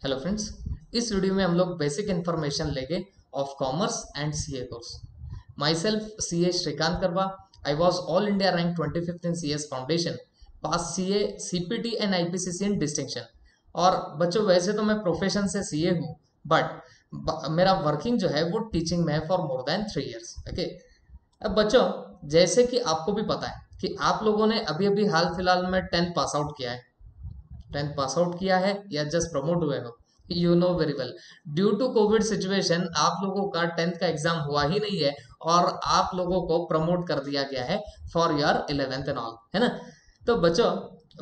Hello friends. इस video में हम लोग बेसिक इन्फॉर्मेशन लेंगे of commerce and CA course. Myself CA Shrikant Karwa. I was all India rank 25th in CS foundation, pass CA CPT and IPCC in distinction. और बच्चों, वैसे तो मैं प्रोफेशन से सीए हूँ, बट मेरा वर्किंग जो है वो टीचिंग में है for more than 3 years। Okay. अब बच्चों, जैसे कि आपको भी पता है कि आप लोगों ने अभी अभी हाल फिलहाल में 10th पास आउट किया है। 10th पास आउट किया है या जस्ट प्रमोट हुए हो, you know very well. Due to COVID situation आप लोगों का 10th का एग्जाम हुआ ही नहीं है और आप लोगों को प्रमोट कर दिया गया है for your 11th and all, है ना। तो बच्चों,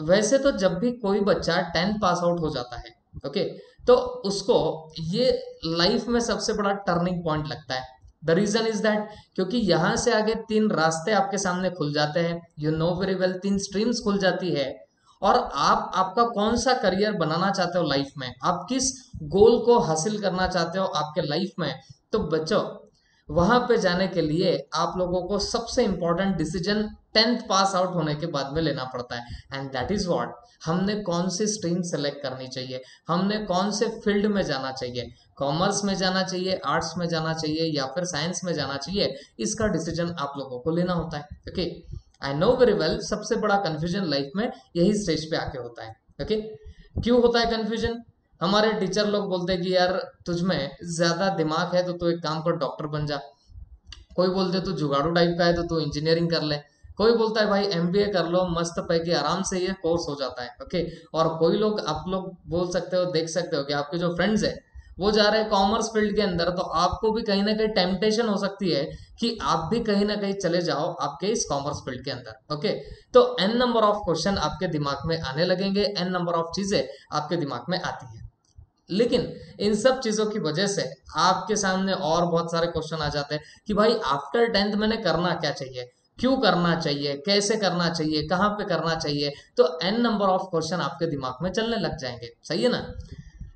वैसे तो जब भी कोई बच्चा 10th पास आउट हो जाता है, ओके, तो उसको ये लाइफ में सबसे बड़ा टर्निंग पॉइंट लगता है। द रीजन इज दैट क्योंकि यहाँ से आगे 3 रास्ते आपके सामने खुल जाते हैं, you know very well. 3 streams खुल जाती है और आप आपका कौन सा करियर बनाना चाहते हो लाइफ में, आप किस गोल को हासिल करना चाहते हो आपके लाइफ में। तो बच्चों, वहां पे जाने के लिए आप लोगों को सबसे important decision 10th pass out होने के बाद में लेना पड़ता है, एंड दैट इज व्हाट। हमने कौन सी स्ट्रीम सेलेक्ट करनी चाहिए, हमने कौन से फील्ड में जाना चाहिए, कॉमर्स में जाना चाहिए, आर्ट्स में जाना चाहिए या फिर साइंस में जाना चाहिए। इसका डिसीजन आप लोगों को लेना होता है। Okay, I know very well. सबसे बड़ा कंफ्यूजन लाइफ में यही स्टेज पे आके होता है। ओके, क्यों होता है कंफ्यूजन? हमारे टीचर लोग बोलते हैं कि यार, तुझ में ज्यादा दिमाग है तो तू एक काम कर, डॉक्टर बन जा। कोई बोलते तू जुगाड़ू टाइप का है तो तू इंजीनियरिंग कर ले। कोई बोलता है भाई एमबीए कर लो, मस्त पैकी आराम से ये कोर्स हो जाता है। ओके। और कोई लोग, आप लोग बोल सकते हो, देख सकते हो कि आपके जो फ्रेंड्स है वो जा रहे हैं कॉमर्स फील्ड के अंदर, तो आपको भी कहीं ना कहीं टेम्पटेशन हो सकती है कि आप भी कहीं ना कहीं चले जाओ आपके इस कॉमर्स फील्ड के अंदर। ओके। तो एन नंबर ऑफ क्वेश्चन आपके दिमाग में आने लगेंगे, एन नंबर ऑफ चीजें आपके दिमाग में आती है। लेकिन इन सब चीजों की वजह से आपके सामने और बहुत सारे क्वेश्चन आ जाते हैं कि भाई आफ्टर 10th मैंने करना क्या चाहिए, क्यों करना चाहिए, कैसे करना चाहिए, कहाँ पे करना चाहिए। तो एन नंबर ऑफ क्वेश्चन आपके दिमाग में चलने लग जाएंगे, सही है ना।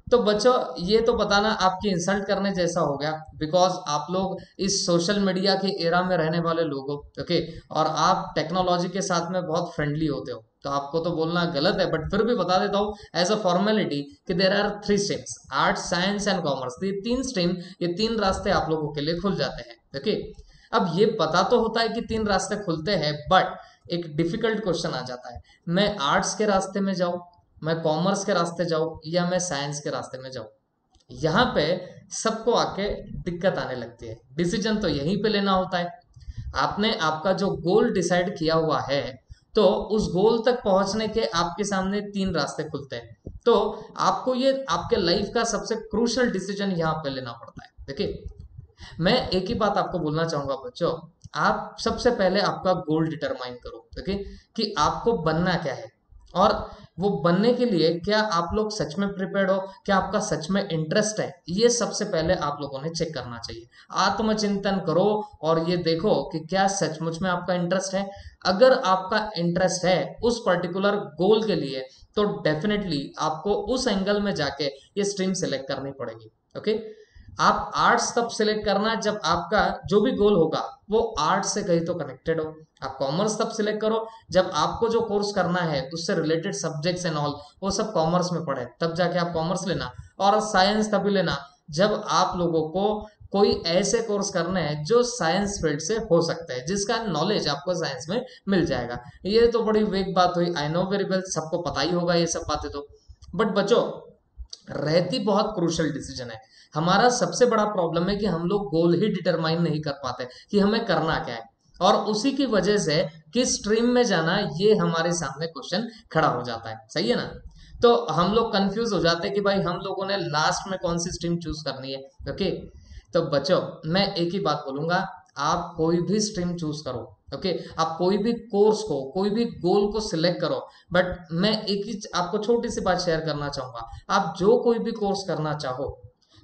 तो बच्चों, ये तो बताना आपकी इंसल्ट करने जैसा हो गया, बिकॉज आप लोग इस सोशल मीडिया के एरा में रहने वाले लोग हो। ओके। और आप टेक्नोलॉजी के साथ में बहुत फ्रेंडली होते हो, तो आपको तो बोलना गलत है, बट फिर भी बता देता हूँ एज अ फॉर्मेलिटी कि there are 3 streams, arts, science and commerce. ये 3 स्ट्रीम, ये 3 रास्ते आप लोगों के लिए खुल जाते हैं। ओके। अब ये पता तो होता है कि 3 रास्ते खुलते हैं, बट एक डिफिकल्ट क्वेश्चन आ जाता है, मैं आर्ट्स के रास्ते में जाऊं, मैं कॉमर्स के रास्ते जाऊं या मैं साइंस के रास्ते में जाऊं। यहाँ पे सबको आके दिक्कत आने लगती है। डिसीजन तो यहीं पे लेना होता है। आपने आपका जो गोल डिसाइड किया हुआ है, तो उस गोल तक पहुंचने के आपके सामने 3 रास्ते खुलते हैं। तो आपको ये आपके लाइफ का सबसे क्रूशल डिसीजन यहाँ पे लेना पड़ता है। देखिए, मैं एक ही बात आपको बोलना चाहूंगा बच्चों, आप सबसे पहले आपका गोल डिटरमाइन करो। ओके, कि आपको बनना क्या है, और वो बनने के लिए क्या आप लोग सच में प्रिपेयर्ड हो, क्या आपका सच में इंटरेस्ट है, ये सबसे पहले आप लोगों ने चेक करना चाहिए। आत्मचिंतन करो और ये देखो कि क्या सचमुच में आपका इंटरेस्ट है। अगर आपका इंटरेस्ट है उस पर्टिकुलर गोल के लिए, तो डेफिनेटली आपको उस एंगल में जाके ये स्ट्रीम सेलेक्ट करनी पड़ेगी। ओके। आप आर्ट्स तब सिलेक्ट करना जब आपका जो भी गोल होगा वो आर्ट्स से कहीं तो कनेक्टेड हो। आप कॉमर्स तब सिलेक्ट करो जब आपको जो कोर्स करना है उससे रिलेटेड सब्जेक्ट्स एंड ऑल वो सब कॉमर्स में पढ़े, तब जाके आप कॉमर्स लेना। और साइंस तभी लेना जब आप लोगों को कोई ऐसे कोर्स करने हैं जो साइंस फील्ड से हो सकता है, जिसका नॉलेज आपको साइंस में मिल जाएगा। ये तो बड़ी वेग बात हुई, आई नो वेरी वेल, सबको पता ही होगा ये सब बातें तो। बट बच्चों, रहती बहुत क्रूशल डिसीजन है। हमारा सबसे बड़ा प्रॉब्लम है कि हम लोग गोल ही डिटरमाइन नहीं कर पाते कि हमें करना क्या है, और उसी की वजह से किस स्ट्रीम में जाना ये हमारे सामने क्वेश्चन खड़ा हो जाता है, सही है ना। तो हम लोग कंफ्यूज हो जाते हैं कि भाई हम लोगों ने लास्ट में कौन सी स्ट्रीम चूज करनी है। ओके। तो बच्चों, मैं एक ही बात बोलूंगा, आप कोई भी स्ट्रीम चूज करो। ओके। आप कोई भी कोर्स को, कोई भी गोल को सिलेक्ट करो, बट मैं एक ही आपको छोटी सी बात शेयर करना चाहूंगा। आप जो कोई भी कोर्स करना चाहो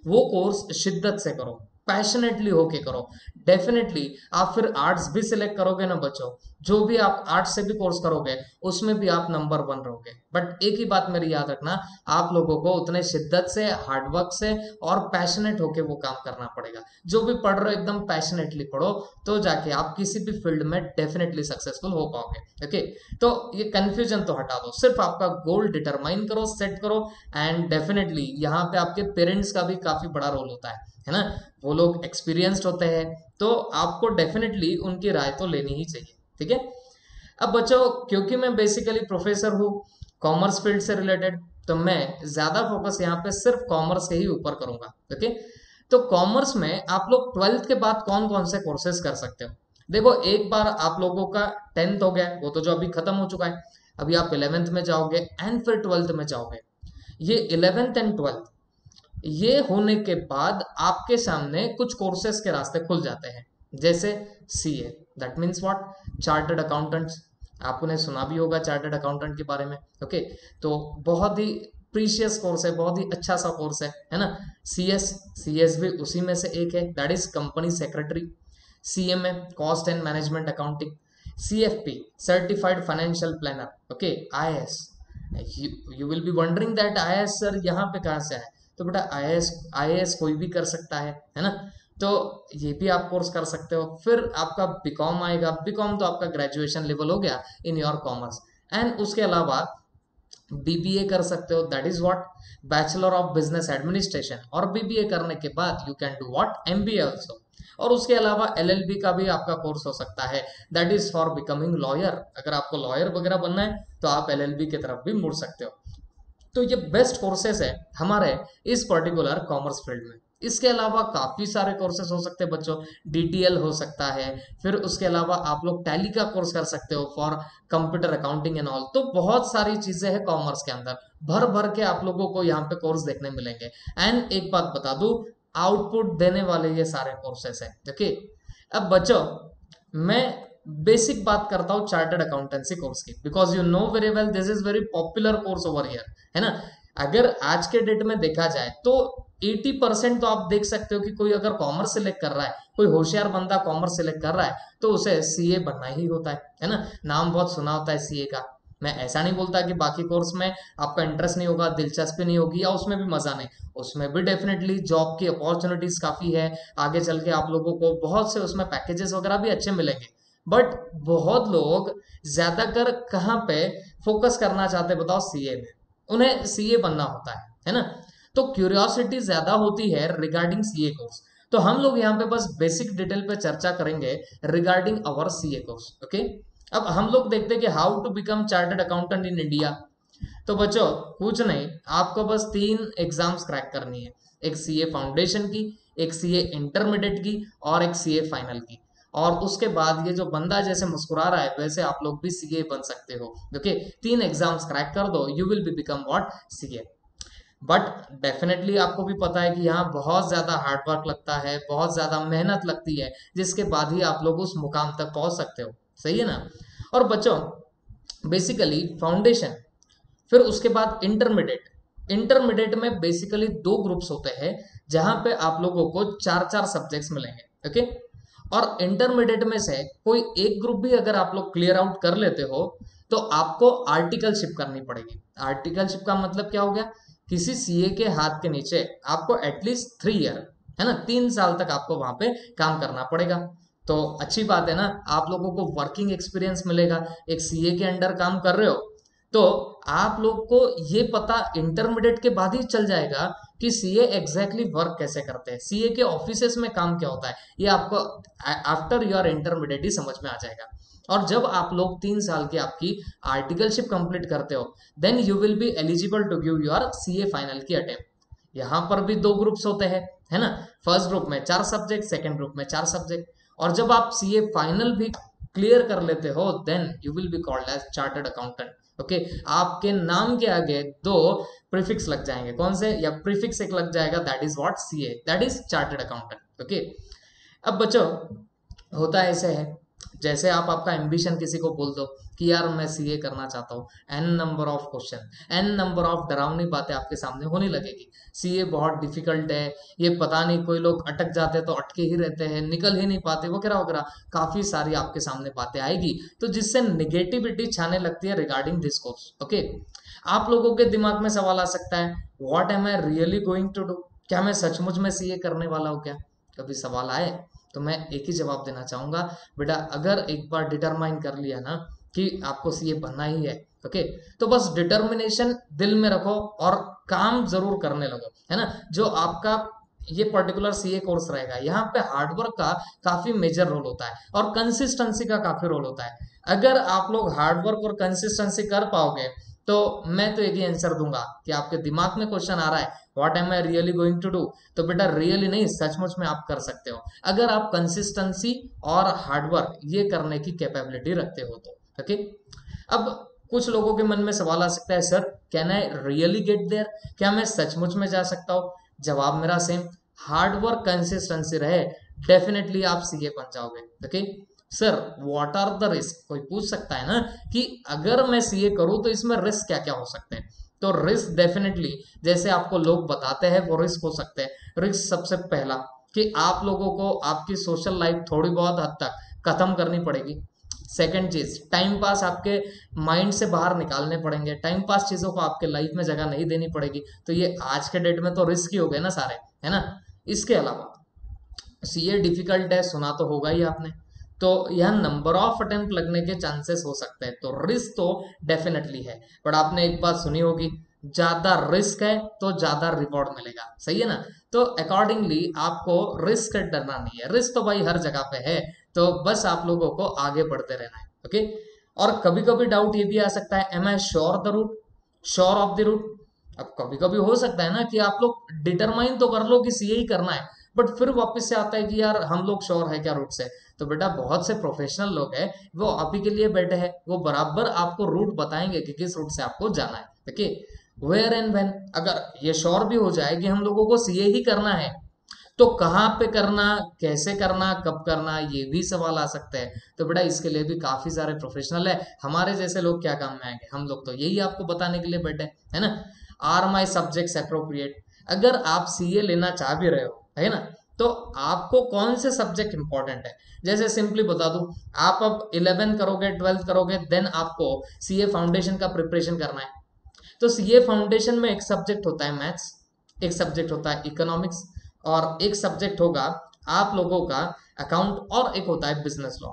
वो कोर्स शिद्दत से करो। पैशनेटली होके करो। डेफिनेटली आप फिर आर्ट्स भी सिलेक्ट करोगे ना बच्चों, जो भी आप आर्ट्स से भी कोर्स करोगे उसमें भी आप नंबर 1 रहोगे। बट एक ही बात मेरी याद रखना, आप लोगों को उतने शिद्दत से, हार्डवर्क से और पैशनेट होके वो काम करना पड़ेगा। जो भी पढ़ रहे हो एकदम पैशनेटली पढ़ो, तो जाके आप किसी भी फील्ड में डेफिनेटली सक्सेसफुल हो पाओगे। ओके, तो ये कंफ्यूजन तो हटा दो, सिर्फ आपका गोल डिटरमाइन करो, सेट करो। एंड डेफिनेटली यहाँ पे आपके पेरेंट्स का भी काफी बड़ा रोल होता है ना। वो लोग एक्सपीरियंस्ड होते हैं, तो आपको डेफिनेटली उनकी राय तो लेनी ही चाहिए। ठीक है। अब बच्चों, क्योंकि मैं बेसिकली प्रोफेसर हूँ कॉमर्स फील्ड से रिलेटेड, तो मैं ज्यादा फोकस यहाँ पे सिर्फ कॉमर्स के ही ऊपर करूंगा। ओके, तो कॉमर्स में आप लोग 12th के बाद कौन कौन से कोर्सेज कर सकते हो? देखो, एक बार आप लोगों का 10th हो गया, वो तो जो अभी खत्म हो चुका है, अभी आप 11th में जाओगे एंड फिर 12th में जाओगे। ये 11th एंड 12th ये होने के बाद आपके सामने कुछ कोर्सेज के रास्ते खुल जाते हैं, जैसे CA, that means what, chartered accountants. आपने सुना भी होगा चार्टर्ड अकाउंटेंट के बारे में। ओके, तो बहुत ही प्रीशियस कोर्स है, बहुत ही अच्छा सा कोर्स है ना। सीएस, सीएस भी उसी में से एक है, that is company secretary. CMA, cost and management accounting. CFP, certified financial planner. Okay, IAS, you will be wondering that IAS sir यहाँ पे कहाँ से आए? तो बेटा आईएएस, आईएएस कोई भी कर सकता है ना। तो ये भी आप कोर्स कर सकते हो। फिर आपका बीकॉम आएगा, बीकॉम तो आपका ग्रेजुएशन लेवल हो गया इन योर कॉमर्स। एंड उसके अलावा बीबीए कर सकते हो, that is what, bachelor of business administration. और बीबीए करने के बाद you can do what, MBA also. और उसके अलावा एलएलबी का भी आपका कोर्स हो सकता है, that is for becoming lawyer. अगर आपको लॉयर वगैरह बनना है तो आप एलएलबी की तरफ भी मुड़ सकते हो। तो ये बेस्ट कोर्सेस है हमारे इस पर्टिकुलर कॉमर्स फील्ड में। इसके अलावा काफी सारे कोर्सेस हो सकते हैं बच्चों, डीटीएल हो सकता है, फिर उसके अलावा आप लोग टैली का कोर्स कर सकते हो for computer accounting and all. तो बहुत सारी चीजें हैं कॉमर्स के अंदर, भर भर के आप लोगों को यहाँ पे कोर्स देखने मिलेंगे। एंड एक बात बता दूं, आउटपुट देने वाले ये सारे कोर्सेस हैं। ओके, अब बच्चों मैं बेसिक बात करता हूँ चार्टर्ड अकाउंटेंसी कोर्स की, because you know very well this is very popular course over here, है ना। अगर आज के डेट में देखा जाए तो 80% तो आप देख सकते हो कि कोई अगर कॉमर्स सिलेक्ट कर रहा है, कोई होशियार बंदा कॉमर्स सिलेक्ट कर रहा है, तो उसे सीए बनना ही होता है ना। नाम बहुत सुना होता है सीए का। मैं ऐसा नहीं बोलता कि बाकी कोर्स में आपका इंटरेस्ट नहीं होगा, दिलचस्पी नहीं होगी या उसमें भी मजा नहीं, उसमें भी डेफिनेटली जॉब की अपॉर्चुनिटीज काफी है। आगे चल के आप लोगों को बहुत से उसमें पैकेजेस वगैरह भी अच्छे मिलेंगे। बट बहुत लोग ज्यादातर कहाँ पे फोकस करना चाहते हैं बताओ? सीए में। उन्हें सीए बनना होता है ना। तो क्यूरियोसिटी ज्यादा होती है रिगार्डिंग सीए कोर्स। तो हम लोग यहाँ पे बस बेसिक डिटेल पे चर्चा करेंगे regarding our CA course. Okay, अब हम लोग देखते हैं कि how to become chartered accountant in India. तो बच्चों कुछ नहीं, आपको बस 3 एग्जाम्स क्रैक करनी है, एक सीए फाउंडेशन की, एक सीए इंटरमीडिएट की और एक सीए फाइनल की। और उसके बाद ये जो बंदा जैसे मुस्कुरा रहा है वैसे आप लोग भी सीए बन सकते हो। ओके, 3 एग्जाम्स क्रैक कर दो, you will be become what, CA. But definitely आपको भी पता है कि यहाँ बहुत ज्यादा हार्डवर्क लगता है, बहुत ज्यादा मेहनत लगती है, जिसके बाद ही आप लोग उस मुकाम तक पहुंच सकते हो। सही है ना। और बच्चों बेसिकली फाउंडेशन, फिर उसके बाद इंटरमीडिएट। इंटरमीडिएट में बेसिकली 2 ग्रुप्स होते हैं जहां पे आप लोगों को 4-4 सब्जेक्ट्स मिलेंगे। ओके, और इंटरमीडिएट में से कोई एक ग्रुप भी अगर आप लोग क्लियर आउट कर लेते हो तो आपको आर्टिकलशिप करनी पड़ेगी। आर्टिकलशिप का मतलब क्या हो गया? किसी सीए के हाथ के नीचे आपको एटलीस्ट 3 ईयर, है ना, 3 साल तक आपको वहां पे काम करना पड़ेगा। तो अच्छी बात है ना, आप लोगों को वर्किंग एक्सपीरियंस मिलेगा। एक सीए के अंडर काम कर रहे हो तो आप लोग को ये पता इंटरमीडिएट के बाद ही चल जाएगा कि सीए एग्जैक्टली वर्क कैसे करते हैं, सीए के ऑफिसेस में काम क्या होता है, ये आपको आफ्टर योर इंटरमीडिएट ही समझ में आ जाएगा। और जब आप लोग 3 साल की आपकी आर्टिकलशिप कंप्लीट करते हो, then you will be eligible to give your CA final की अटेम्प्ट। यहाँ पर भी 2 ग्रुप्स होते हैं, है ना। फर्स्ट ग्रुप में 4 सब्जेक्ट, सेकेंड ग्रुप में 4 सब्जेक्ट। और जब आप सीए फाइनल भी क्लियर कर लेते हो then you will be called as chartered accountant. Okay, आपके नाम के आगे 2 प्रीफिक्स लग जाएंगे, कौन से? या प्रीफिक्स एक लग जाएगा, that is what, CA, that is chartered accountant. Okay, अब बच्चों होता ऐसे है, जैसे आप आपका एम्बिशन किसी को बोल दो कि यार मैं सीए करना चाहता हूँ, n number of question, n number of डरावनी बातें आपके सामने होने लगेगी। सीए बहुत डिफिकल्ट है, ये पता नहीं, कोई लोग अटक जाते हैं तो अटके ही रहते हैं, निकल ही नहीं पाते, वगैरह वगैरह काफी सारी आपके सामने बातें आएगी, तो जिससे निगेटिविटी छाने लगती है रिगार्डिंग दिस कोर्स। ओके, आप लोगों के दिमाग में सवाल आ सकता है, what am I really going to do, क्या मैं सचमुच में सीए करने वाला हूँ क्या? कभी सवाल आए तो मैं एक ही जवाब देना चाहूंगा, बेटा अगर एक बार डिटरमाइन कर लिया ना कि आपको सीए बनना ही है, ओके, तो बस डिटर्मिनेशन दिल में रखो और काम जरूर करने लगो, है ना। जो आपका ये पर्टिकुलर सीए कोर्स रहेगा, यहाँ पे हार्डवर्क का काफी मेजर रोल होता है और कंसिस्टेंसी का काफी रोल होता है। अगर आप लोग हार्डवर्क और कंसिस्टेंसी कर पाओगे तो मैं तो एक ही आंसर दूंगा कि आपके दिमाग में क्वेश्चन आ रहा है what am I really going to do, तो बेटा रियली नहीं, सचमुच में आप कर सकते हो अगर आप कंसिस्टेंसी और हार्डवर्क ये करने की कैपेबिलिटी रखते हो तो। ओके, अब कुछ लोगों के मन में सवाल आ सकता है, sir can I really get there, क्या मैं सचमुच में जा सकता हूँ? जवाब मेरा सेम, हार्डवर्क कंसिस्टेंसी रहे डेफिनेटली आप सीए बन जाओगे। Okay sir, what are the risk, कोई पूछ सकता है ना कि अगर मैं सीए करूं तो इसमें रिस्क क्या क्या हो सकते हैं। तो रिस्क डेफिनेटली जैसे आपको लोग बताते हैं वो रिस्क हो सकते हैं। रिस्क सबसे पहला कि आप लोगों को आपकी सोशल लाइफ थोड़ी बहुत हद तक खत्म करनी पड़ेगी। सेकंड चीज, टाइम पास आपके माइंड से बाहर निकालने पड़ेंगे, टाइम पास चीजों को आपके लाइफ में जगह नहीं देनी पड़ेगी। तो ये आज के डेट में तो रिस्क ही हो गए ना सारे, है ना। इसके अलावा सीए डिफिकल्ट है, सुना तो होगा ही आपने, तो यह नंबर ऑफ अटेम्प्ट लगने के चांसेस हो सकते हैं, तो रिस्क तो डेफिनेटली है। पर आपने एक बात सुनी होगी, ज्यादा रिस्क है तो ज्यादा रिवॉर्ड मिलेगा, सही है ना। तो अकॉर्डिंगली आपको रिस्क डरना नहीं है, रिस्क तो भाई हर जगह पे है, तो बस आप लोगों को आगे बढ़ते रहना है। ओके, और कभी कभी डाउट ये भी आ सकता है, am I sure the route, sure of the route. अब कभी कभी हो सकता है ना कि आप लोग डिटरमाइन तो कर लो कि सीए ही करना है, बट फिर वापस से आता है कि यार हम लोग श्योर है क्या रूट से। तो बेटा बहुत से प्रोफेशनल लोग हैं, वो आप ही के लिए बैठे हैं, वो बराबर आपको रूट बताएंगे कि किस रूट से आपको जाना है। ओके, वेयर एंड व्हेन, अगर ये श्योर भी हो जाए कि हम लोगों को सीए ही करना है, तो कहाँ पे करना, कैसे करना, कब करना, ये भी सवाल आ सकते हैं। तो बेटा इसके लिए भी काफी सारे प्रोफेशनल है, हमारे जैसे लोग क्या काम में आएंगे, हम लोग तो यही आपको बताने के लिए बैठे है ना। आर माई सब्जेक्ट्स अप्रोप्रिएट, अगर आप सीए लेना चाह भी रहे हो, है ना, तो आपको कौन से सब्जेक्ट इंपॉर्टेंट है। जैसे सिंपली बता दूं, आप अब 11th करोगे, 12th करोगे, देन आपको सीए फाउंडेशन का प्रिपरेशन करना है। तो सीए फाउंडेशन में एक सब्जेक्ट होता है मैथ्स, एक सब्जेक्ट होता है इकोनॉमिक्स, और एक सब्जेक्ट होगा आप लोगों का अकाउंट, और एक होता है बिजनेस लॉ।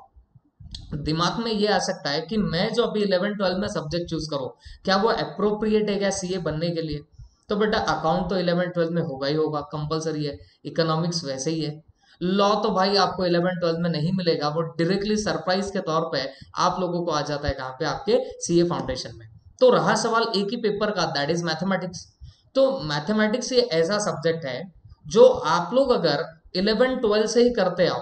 दिमाग में ये आ सकता है कि मैं जो अभी 11 12 में सब्जेक्ट चूज करूं, क्या वो अप्रोप्रिएट है क्या सीए बनने के लिए। तो बेटा अकाउंट तो 11 12 में होगा ही होगा, कंपलसरी है। इकोनॉमिक्स वैसे ही है। लॉ तो भाई आपको 11 12 में नहीं मिलेगा, वो डायरेक्टली सरप्राइज के तौर पे आप लोगों को आ जाता है कहाँ पे, आपके सीए फाउंडेशन में। तो रहा सवाल एक ही पेपर का, दैट इज मैथमेटिक्स। तो मैथमेटिक्स ये ऐसा सब्जेक्ट है जो आप लोग अगर 11 12 से ही करते आओ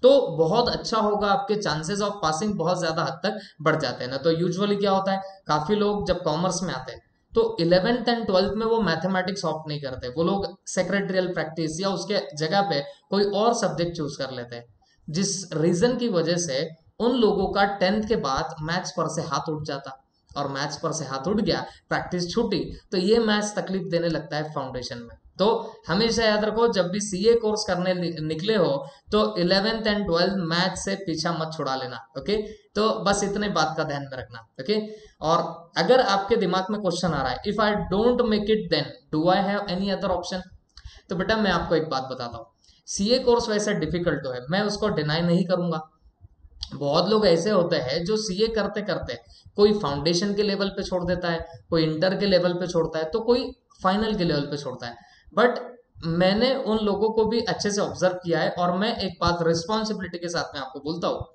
तो बहुत अच्छा होगा, आपके चांसेस ऑफ पासिंग बहुत ज्यादा हद तक बढ़ जाते हैं ना। तो यूजुअली क्या होता है, काफी लोग जब कॉमर्स में आते हैं तो 11th एंड 12th में वो मैथमेटिक्स ऑप्ट नहीं करते, वो लोग सेक्रेटरियल प्रैक्टिस या उसके जगह पे कोई और सब्जेक्ट चूज कर लेते हैं, जिस रीजन की वजह से उन लोगों का 10th के बाद मैथ्स पर से हाथ उठ जाता, और मैथ्स पर से हाथ उठ गया, प्रैक्टिस छूटी, तो ये मैथ्स तकलीफ देने लगता है फाउंडेशन में। तो हमेशा याद रखो, जब भी सीए कोर्स करने निकले हो तो 11th एंड 12th मैथ से पीछा मत छुड़ा लेना। ओके, तो बस इतने बात का ध्यान में रखना। ओके, और अगर आपके दिमाग में क्वेश्चन आ रहा है, if I don't make it then do I have any other option, तो बेटा मैं आपको एक बात बताता हूँ, सीए कोर्स वैसे डिफिकल्ट तो है, मैं उसको डिनाई नहीं करूंगा। बहुत लोग ऐसे होते हैं जो सीए करते करते कोई फाउंडेशन के लेवल पे छोड़ देता है, कोई इंटर के लेवल पे छोड़ता है, तो कोई फाइनल के लेवल पे छोड़ता है। बट मैंने उन लोगों को भी अच्छे से ऑब्जर्व किया है, और मैं एक बात रिस्पॉन्सिबिलिटी के साथ में आपको बोलता हूँ,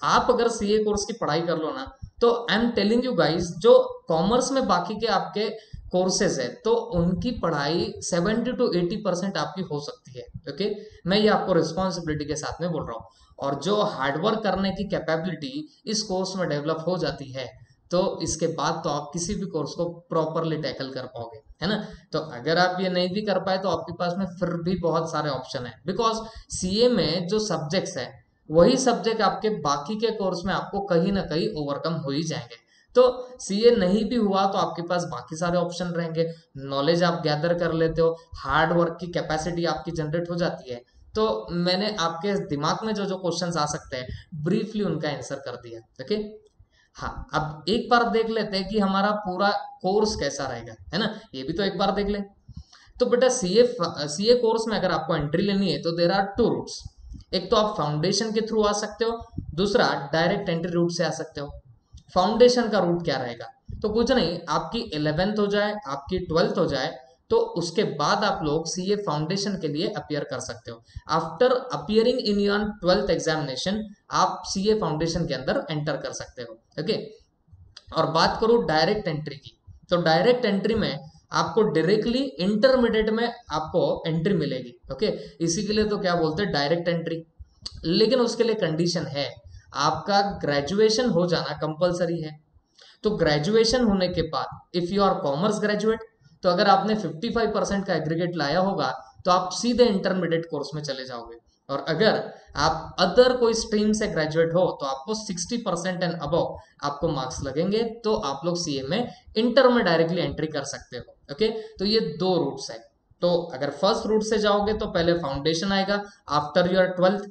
आप अगर सीए कोर्स की पढ़ाई कर लो ना, तो I am telling you guys, जो कॉमर्स में बाकी के आपके कोर्सेज है तो उनकी पढ़ाई 70 to 80% आपकी हो सकती है। ओके, मैं ये आपको रिस्पॉन्सिबिलिटी के साथ में बोल रहा हूँ, और जो हार्डवर्क करने की कैपेबिलिटी इस कोर्स में डेवलप हो जाती है, तो इसके बाद तो आप किसी भी कोर्स को प्रॉपरली टैकल कर पाओगे, है ना। तो अगर आप ये नहीं भी कर पाए तो आपके पास में फिर भी बहुत सारे ऑप्शन है, बिकॉज सीए में जो सब्जेक्ट्स है वही सब्जेक्ट आपके बाकी के कोर्स में आपको कहीं ना कहीं ओवरकम हो ही जाएंगे। तो सीए नहीं भी हुआ तो आपके पास बाकी सारे ऑप्शन रहेंगे, नॉलेज आप गैदर कर लेते हो, हार्ड वर्क की कैपेसिटी आपकी जनरेट हो जाती है। तो मैंने आपके दिमाग में जो जो क्वेश्चंस आ सकते हैं ब्रीफली उनका आंसर कर दिया। ओके, हाँ, अब एक बार देख लेते हैं कि हमारा पूरा कोर्स कैसा रहेगा, है ना, ये भी तो एक बार देख ले। तो बेटा सीए कोर्स में अगर आपको एंट्री लेनी है तो देर आर टू रूट्स। एक तो आप फाउंडेशन के थ्रू आ सकते हो, दूसरा डायरेक्ट एंट्री रूट से आ सकते हो। फाउंडेशन का रूट क्या रहेगा, तो कुछ नहीं, आपकी 11th हो जाए, आपकी 12th हो जाए, तो उसके बाद आप लोग सीए फाउंडेशन के लिए अपियर कर सकते हो। After appearing in your 12th examination आप सीए फाउंडेशन के अंदर एंटर कर सकते हो। ओके, और बात करूं डायरेक्ट एंट्री की, तो डायरेक्ट एंट्री में आपको डायरेक्टली इंटरमीडिएट में आपको एंट्री मिलेगी। ओके, इसी के लिए तो क्या बोलते हैं, डायरेक्ट एंट्री। लेकिन उसके लिए कंडीशन है, आपका ग्रेजुएशन हो जाना कंपलसरी है। तो ग्रेजुएशन होने के बाद if you are commerce graduate, तो अगर आपने 55% का एग्रीगेट लाया होगा तो आप सीधे इंटरमीडिएट कोर्स में चले जाओगे। और अगर आप अदर कोई स्ट्रीम से ग्रेजुएट हो तो आपको 60% एंड अबव आपको मार्क्स लगेंगे, तो आप लोग सीए में इंटर में डायरेक्टली एंट्री कर सकते हो। ओके, तो ये दो रूट्स है। तो अगर फर्स्ट रूट से जाओगे तो पहले फाउंडेशन आएगा आफ्टर योर 12th,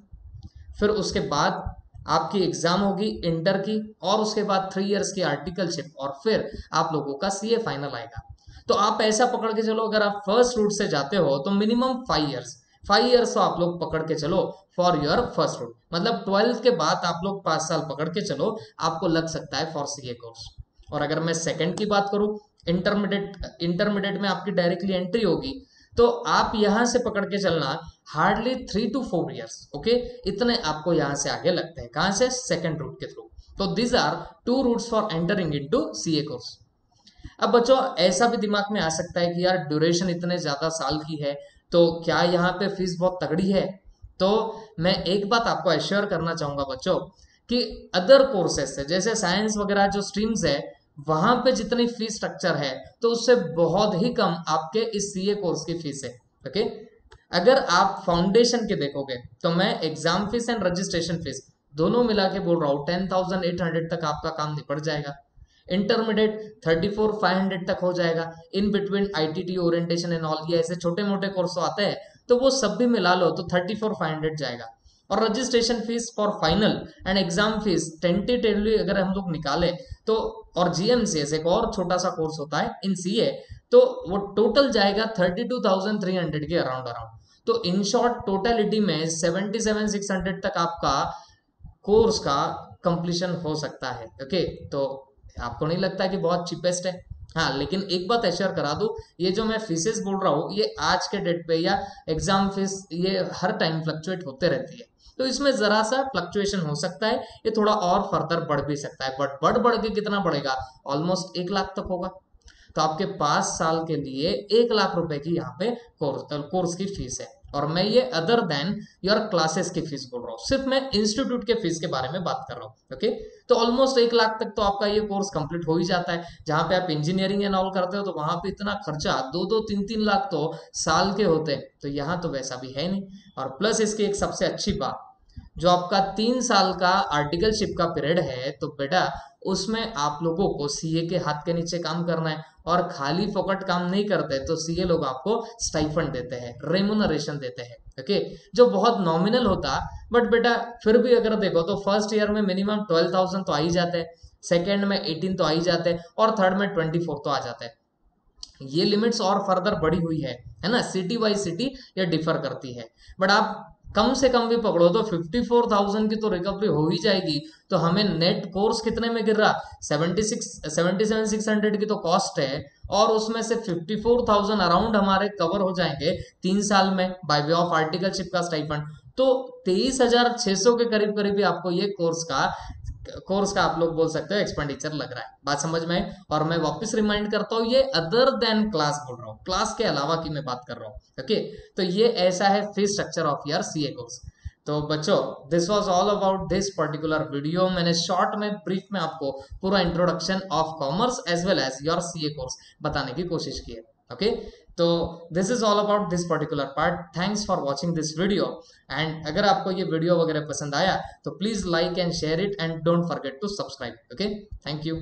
फिर उसके बाद आपकी एग्जाम होगी इंटर की, और उसके बाद 3 इयर्स की आर्टिकलशिप, और फिर आप लोगों का सीए फाइनल आएगा। तो आप ऐसा पकड़ के चलो, अगर आप फर्स्ट रूट से जाते हो तो मिनिमम 5 इयर्स तो आप लोग पकड़ के चलो फॉर योर फर्स्ट रूट, मतलब 12th के बाद आप लोग 5 साल पकड़ के चलो, आपको लग सकता है फॉर सीए कोर्स। और अगर मैं सेकंड की बात करूं, इंटरमीडिएट में आपकी डायरेक्टली एंट्री होगी, तो आप यहां से पकड़ के चलना हार्डली 3 to 4 इयर्स। ओके, इतने आपको यहां से आगे लगते हैं, कहां से, सेकंड रूट के थ्रू। तो this are two routes for entering into CA course. अब बच्चों ऐसा भी दिमाग में आ सकता है कि यार ड्यूरेशन इतने ज्यादा साल की है, तो क्या यहाँ पे फीस बहुत तगड़ी है। तो मैं एक बात आपको एश्योर करना चाहूंगा बच्चों, कि अदर कोर्सेस से जैसे साइंस वगैरह जो स्ट्रीम्स है, वहां पे जितनी फीस स्ट्रक्चर है तो उससे बहुत ही कम आपके इस सीए कोर्स की फीस है। ओके, अगर आप फाउंडेशन के देखोगे तो मैं exam fees and registration fees दोनों मिला के बोल रहा हूँ 10,800 तक आपका काम निपट जाएगा। इंटरमीडिएट 34,500 तक हो जाएगा। In between ITT orientation and all, ये ऐसे छोटे मोटे कोर्स आते हैं, तो वो सब भी मिला लो तो 34,500 जाएगा। और registration fees for final and exam fees tentatively अगर हम लोग निकाले तो, और जीएमसीएस एक और छोटा सा कोर्स होता है इन सीए, तो वो टोटल जाएगा 32,300 के अराउंड अराउंड। तो इन शॉर्ट टोटलिटी में 77,600 तक आपका कोर्स का कंप्लीशन हो सकता है। ओके, तो आपको नहीं लगता कि बहुत चीपेस्ट है। हाँ, लेकिन एक बात एश्योर करा दूं, ये जो मैं फीसेस बोल रहा हूँ ये आज के डेट पे या एग्जाम फीस ये हर टाइम फ्लक्चुएट होते रहती है, तो इसमें जरा सा फ्लक्चुएशन हो सकता है, ये थोड़ा और फर्दर बढ़ भी सकता है, बट बढ़ के कितना बढ़ेगा, ऑलमोस्ट 1 लाख तक होगा। तो आपके 5 साल के लिए 1 लाख रुपए की यहाँ पे कोर्स की फीस है। और मैं ये अदर देन योर क्लासेस की फीस बोल रहा हूँ, सिर्फ मैं इंस्टीट्यूट के फीस के बारे में बात कर रहा हूँ। ओके, तो ऑलमोस्ट 1 लाख तक तो आपका ये कोर्स कंप्लीट हो ही जाता है। जहां पे आप इंजीनियरिंग एंड ऑल करते हो तो वहां पे इतना खर्चा 2-2, 3-3 लाख तो साल के होते हैं, तो यहाँ तो वैसा भी है नहीं। और प्लस इसकी एक सबसे अच्छी बात, जो आपका 3 साल का आर्टिकलशिप का पीरियड है, तो बेटा उसमें आप लोगों को सीए के हाथ के नीचे काम करना है, और खाली फोकट काम नहीं करते, तो सीए लोग आपको स्टाइफंड देते हैं, रेमुनरेशन देते हैं। ओके, जो बहुत नॉमिनल होता, बट बेटा फिर भी अगर देखो तो फर्स्ट ईयर में मिनिमम 12,000 तो आ ही जाते हैं, सेकेंड में 18 तो आ ही जाते हैं, और थर्ड में 24 तो आ जाते हैं। ये लिमिट्स और फर्दर बढ़ी हुई है ना, सिटी बाई सिटी ये डिफर करती है। बट आप कम से कम भी पकड़ो तो 54,000 की तो रिकवरी हो ही जाएगी। तो हमें नेट कोर्स कितने में गिर रहा, 77,600 की तो कॉस्ट है, और उसमें से 54,000 अराउंड हमारे कवर हो जाएंगे 3 साल में बाय वे ऑफ आर्टिकलशिप का स्टाइपेंड। तो 23,600 के करीब करीब भी आपको ये कोर्स का आप लोग बोल सकते हो एक्सपेंडिचर लग रहा है। बात समझ में आए? और मैं वापस रिमाइंड करता हूँ, ये अदर देन क्लास बोल रहा हूँ, क्लास के अलावा की मैं बात कर रहा हूँ। ओके, तो ये ऐसा है fees structure of your CA course. तो बच्चों this was all about this particular video. मैंने शॉर्ट में ब्रीफ में आपको पूरा introduction of commerce as well as your CA course बताने की कोशिश की है। ओके, तो this is all about this particular part. Thanks for watching this video. And अगर आपको ये वीडियो वगैरह पसंद आया तो please like and share it and don't forget to subscribe. Okay, thank you.